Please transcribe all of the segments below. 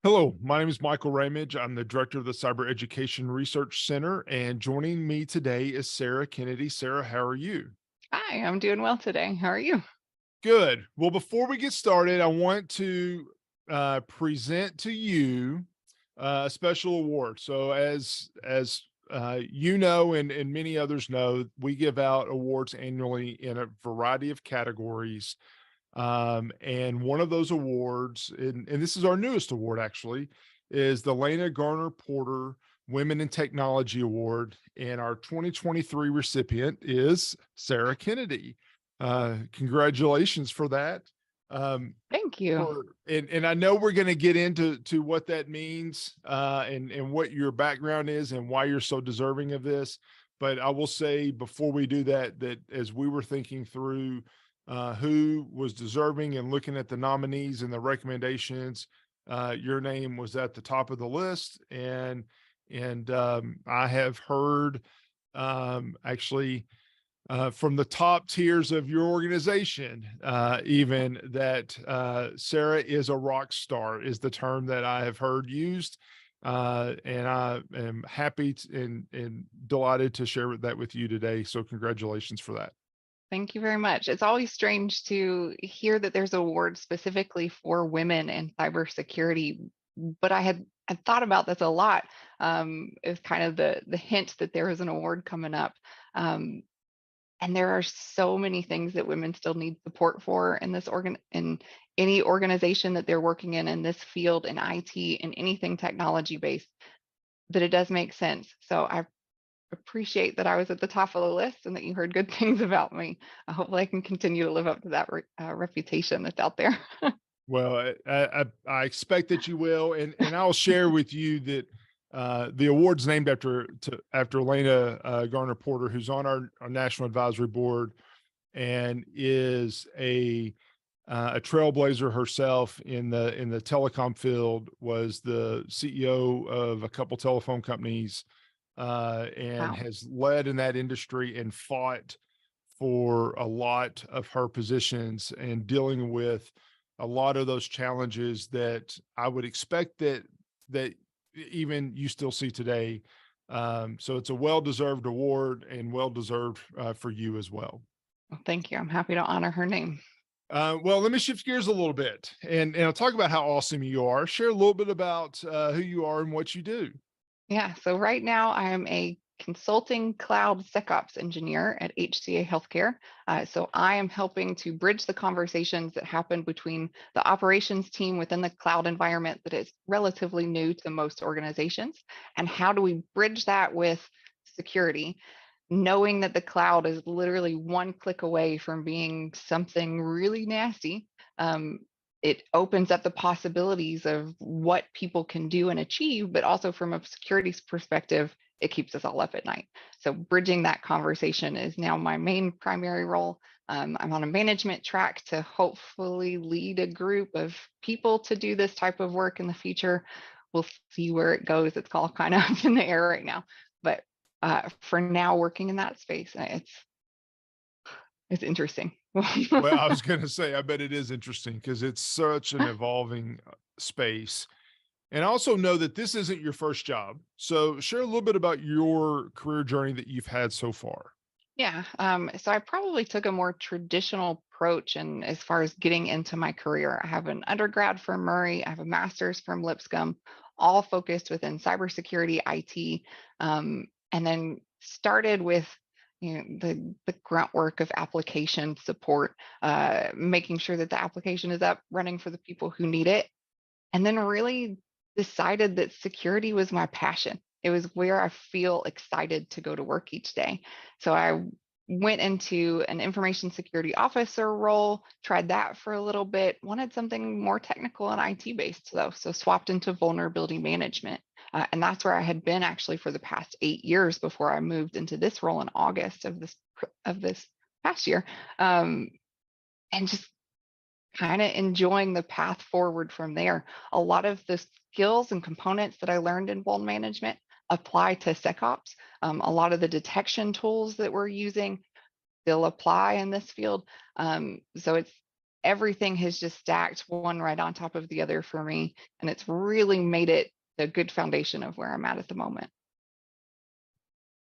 Hello, my name is Michael Ramage. I'm the director of the Cyber Education Research Center, and joining me today is Sarah Kennedy. Sarah, how are you? Hi, I'm doing well today. How are you? Good. Well, before we get started, I want to present to you a special award. So, as you know, and many others know, we give out awards annually in a variety of categories. And one of those awards, and this is our newest award actually, is the Lana Garner Porter Women in Technology Award. And our 2023 recipient is Sarah Kennedy. Congratulations for that. Um, Thank you. and I know we're going to get into what that means and what your background is and why you're so deserving of this. But I will say before we do that, that as we were thinking through who was deserving and looking at the nominees and the recommendations, your name was at the top of the list, and I have heard actually from the top tiers of your organization, even that Sarah is a rock star is the term that I have heard used. And I am happy and delighted to share that with you today. So congratulations for that. Thank you very much. It's always strange to hear that there's an award specifically for women in cybersecurity, but I thought about this a lot. As kind of the hint that there is an award coming up. Um, and there are so many things that women still need support for in in any organization that they're working in this field in IT and anything technology based, that it does make sense. So I appreciate that I was at the top of the list and that you heard good things about me. Hopefully, I can continue to live up to that reputation that's out there. Well, I expect that you will, and I'll share with you that the award's named after Lena Garner Porter, who's on our national advisory board and is a trailblazer herself in the telecom field. Was the CEO of a couple telephone companies and Wow. has led in that industry and fought for a lot of her positions and dealing with a lot of those challenges that I would expect that even you still see today. So it's a well-deserved award and well-deserved for you as well. Well, thank you. I'm happy to honor her name. Well, let me shift gears a little bit and I'll talk about how awesome you are. Share a little bit about who you are and what you do. Yeah. So right now, I am a consulting cloud SecOps engineer at HCA Healthcare. So I am helping to bridge the conversations that happen between the operations team within the cloud environment that is relatively new to most organizations, and how do we bridge that with security, knowing that the cloud is literally one click away from being something really nasty. Um, it opens up the possibilities of what people can do and achieve, but also from a security perspective, it keeps us all up at night. So bridging that conversation is now my main primary role. I'm on a management track to hopefully lead a group of people to do this type of work in the future. We'll see where it goes. It's all kind of up in the air right now, but for now, working in that space, it's interesting. Well, I was going to say, I bet it is interesting because it's such an evolving space. And I also know that this isn't your first job. So share a little bit about your career journey that you've had so far. Yeah. So I probably took a more traditional approach, and as far as getting into my career, I have an undergrad from Murray, I have a master's from Lipscomb, all focused within cybersecurity, IT, and then started with the grunt work of application support, making sure that the application is up running for the people who need it, and then really decided that security was my passion. It was where I feel excited to go to work each day. So I went into an information security officer role, tried that for a little bit, wanted something more technical and IT based though. So swapped into vulnerability management. And that's where I had been actually for the past 8 years before I moved into this role in August of this past year. And just kind of enjoying the path forward from there. A lot of the skills and components that I learned in vuln management apply to SecOps. A lot of the detection tools that we're using still apply in this field. So everything has just stacked one right on top of the other for me. And it's really made it a good foundation of where I'm at the moment.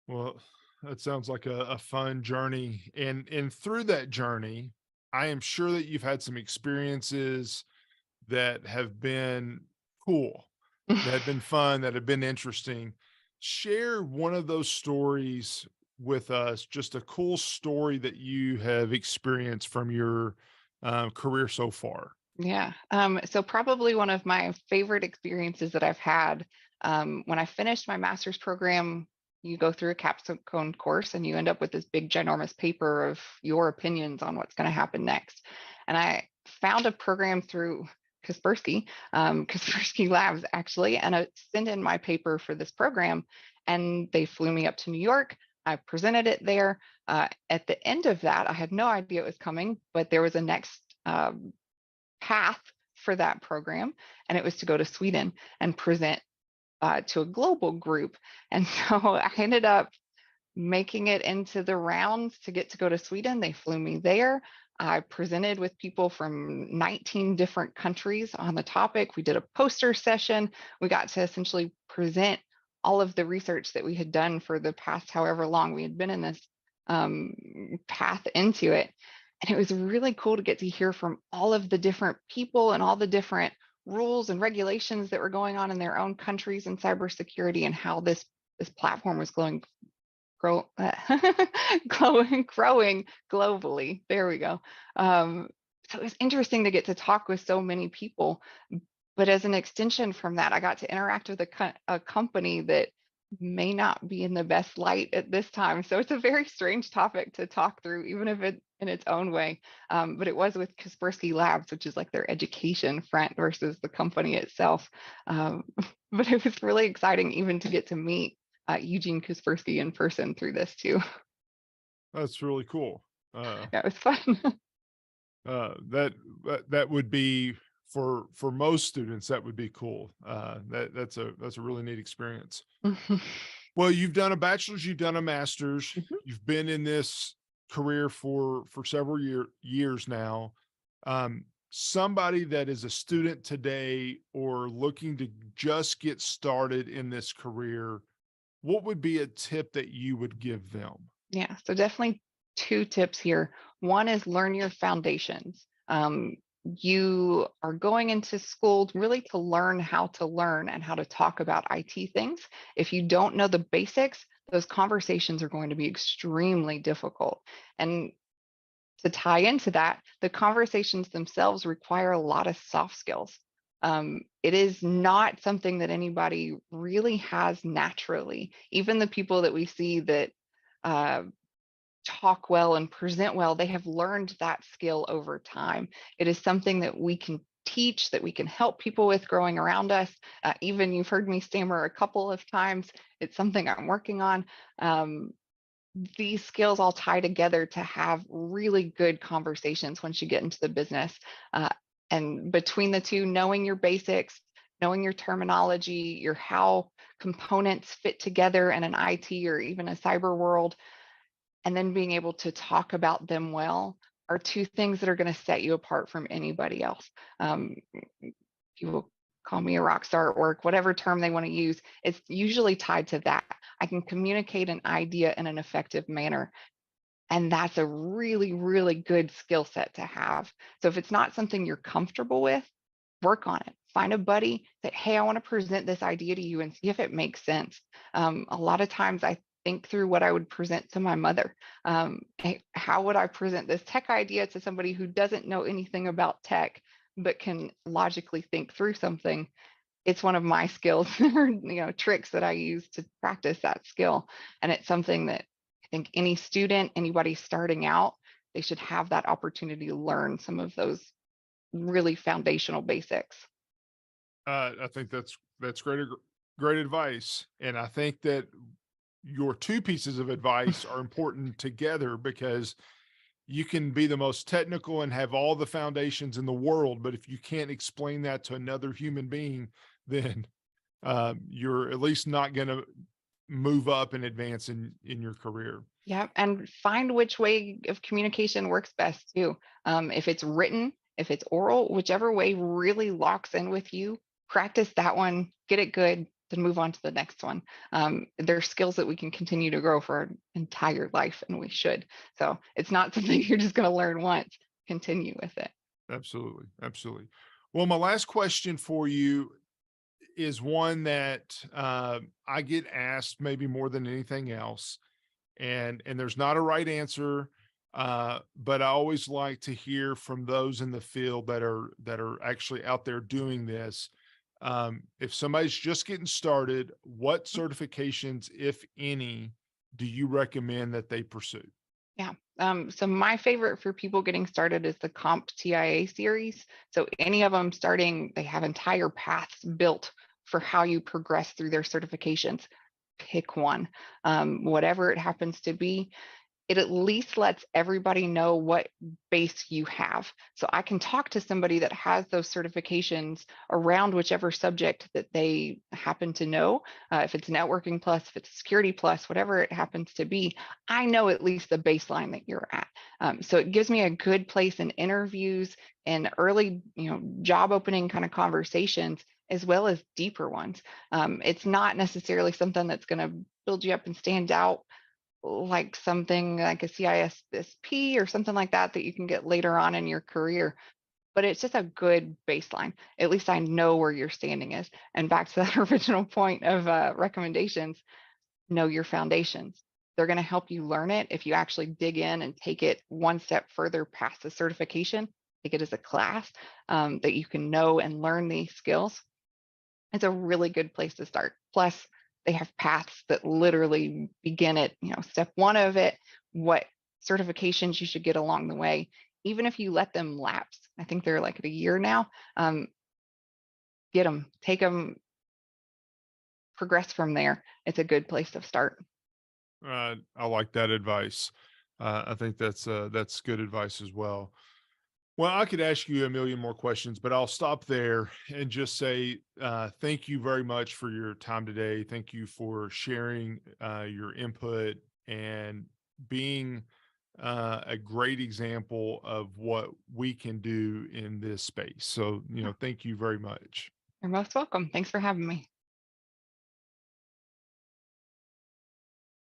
Well, that sounds like a fun journey. And through that journey, I am sure that you've had some experiences that have been cool, that have been fun, that have been interesting. Share one of those stories with us, just a cool story that you have experienced from your career so far. Yeah. So probably one of my favorite experiences that I've had, when I finished my master's program, you go through a capstone course and you end up with this big ginormous paper of your opinions on what's going to happen next. And I found a program through Kaspersky Labs actually, and I sent in my paper for this program, and they flew me up to New York. I presented it there. At the end of that, I had no idea it was coming, but there was a next path for that program, and it was to go to Sweden and present to a global group. And so I ended up making it into the rounds to get to go to Sweden. They flew me there. I presented with people from 19 different countries on the topic. We did a poster session. We got to essentially present all of the research that we had done for the past however long we had been in this path into it. And it was really cool to get to hear from all of the different people and all the different rules and regulations that were going on in their own countries in cybersecurity, and how this platform was grow, growing globally. There we go. So it was interesting to get to talk with so many people. But as an extension from that, I got to interact with a company that may not be in the best light at this time. So it's a very strange topic to talk through, even if it in its own way. But it was with Kaspersky Labs, which is like their education front versus the company itself. Um, but it was really exciting even to get to meet Eugene Kaspersky in person through this too. That's really cool. That was fun. That would be for most students, that would be cool. That's a really neat experience. Well, you've done a bachelor's, you've done a master's, you've been in this career for several years now. Somebody that is a student today or looking to just get started in this career, what would be a tip that you would give them? Yeah, so definitely two tips here. One is learn your foundations. You are going into school really to learn how to learn and how to talk about IT things. If you don't know the basics, those conversations are going to be extremely difficult. And to tie into that, the conversations themselves require a lot of soft skills. It is not something that anybody really has naturally. Even the people that we see that uh, talk well and present well, they have learned that skill over time. It is something that we can teach, that we can help people with growing around us. Even you've heard me stammer a couple of times. It's something I'm working on. These skills all tie together to have really good conversations once you get into the business. And between the two, knowing your basics, knowing your terminology, your how components fit together in an IT or even a cyber world, and then being able to talk about them well are two things that are going to set you apart from anybody else. People call me a rock star at work, whatever term they want to use, it's usually tied to that. I can communicate an idea in an effective manner. And that's a really, really good skill set to have. So if it's not something you're comfortable with, work on it. Find a buddy that, hey, I want to present this idea to you and see if it makes sense. A lot of times I think through what I would present to my mother. Hey, how would I present this tech idea to somebody who doesn't know anything about tech, but can logically think through something? It's one of my skills, tricks that I use to practice that skill. And it's something that I think any student, anybody starting out, they should have that opportunity to learn some of those really foundational basics. I think that's great advice, and I think that your two pieces of advice are important together because you can be the most technical and have all the foundations in the world, but if you can't explain that to another human being, then you're at least not going to move up and advance in your career. Yeah, and find which way of communication works best too. If it's written, if it's oral, whichever way really locks in with you, practice that one, get it good, then move on to the next one. They're skills that we can continue to grow for our entire life, and we should. So it's not something you're just going to learn once. Continue with it. Absolutely. Absolutely. Well, my last question for you is one that I get asked maybe more than anything else, and there's not a right answer, but I always like to hear from those in the field that are actually out there doing this. If somebody's just getting started, what certifications, if any, do you recommend that they pursue? Yeah. So my favorite for people getting started is the Comp TIA series. So any of them starting, they have entire paths built for how you progress through their certifications. Pick one, whatever it happens to be. It at least lets everybody know what base you have. So I can talk to somebody that has those certifications around whichever subject that they happen to know. If it's networking plus, if it's security plus, whatever it happens to be, I know at least the baseline that you're at. So it gives me a good place in interviews and early, job opening kind of conversations, as well as deeper ones. It's not necessarily something that's going to build you up and stand out like something like a CISSP or something like that that you can get later on in your career. But it's just a good baseline. At least I know where your standing is. And back to that original point of recommendations, know your foundations. They're going to help you learn it if you actually dig in and take it one step further past the certification, take it as a class that you can know and learn these skills. It's a really good place to start. Plus, they have paths that literally begin at, step one of it, what certifications you should get along the way, even if you let them lapse. I think they're like at a year now. Get them, take them, progress from there. It's a good place to start. I like that advice. I think that's good advice as well. Well, I could ask you a million more questions, but I'll stop there and just say thank you very much for your time today. Thank you for sharing your input and being a great example of what we can do in this space. So, thank you very much. You're most welcome. Thanks for having me.